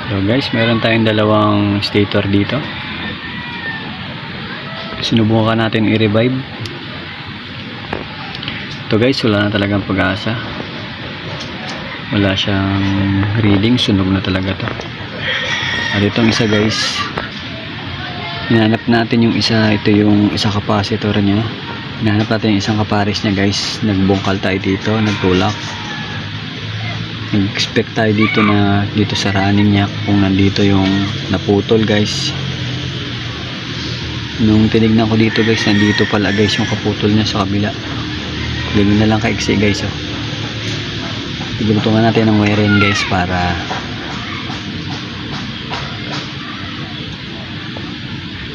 So guys, meron tayong dalawang stator dito. Sinubukan natin i-revive. Ito guys, wala na talagang pag-asa. Wala siyang reading, sunog na talaga to. At itong isa guys, hinanap natin yung isa. Ito yung isa capacitor niya. Hinanap natin yung isang kapares niya guys. Nagbungkal tayo dito, nagtulak. Nag-expect tayo dito na dito sa running niya kung nandito yung naputol guys. Nung tinignan ko dito guys, nandito pala guys yung kaputol niya sa kabila. Ganyan na lang kaiksi guys. Oh. Igutungan natin ng wiring guys para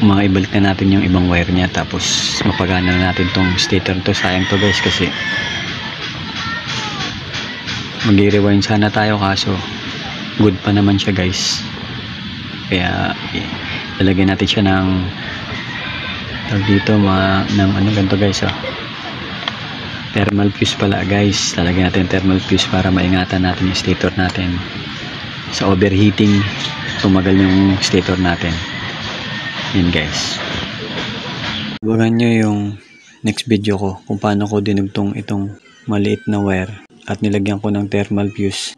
maibalik na natin yung ibang wire niya, tapos mapagana na natin tong stator to. Sayang to guys kasi mag-rewind sana tayo kaso good pa naman siya guys. Kaya lalagyan natin siya ng dito ng ano ganito guys. Oh. Thermal fuse pala guys. Lalagyan natin thermal fuse para maingatan natin yung stator natin sa overheating, tumagal yung stator natin. Yan guys. Abangan nyo yung next video ko kung paano ko dinugtong itong maliit na wire at nilagyan ko ng thermal fuse.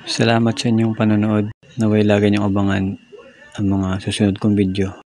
Salamat sa inyong panonood. Naway lagi niyong abangan ang mga susunod kong video.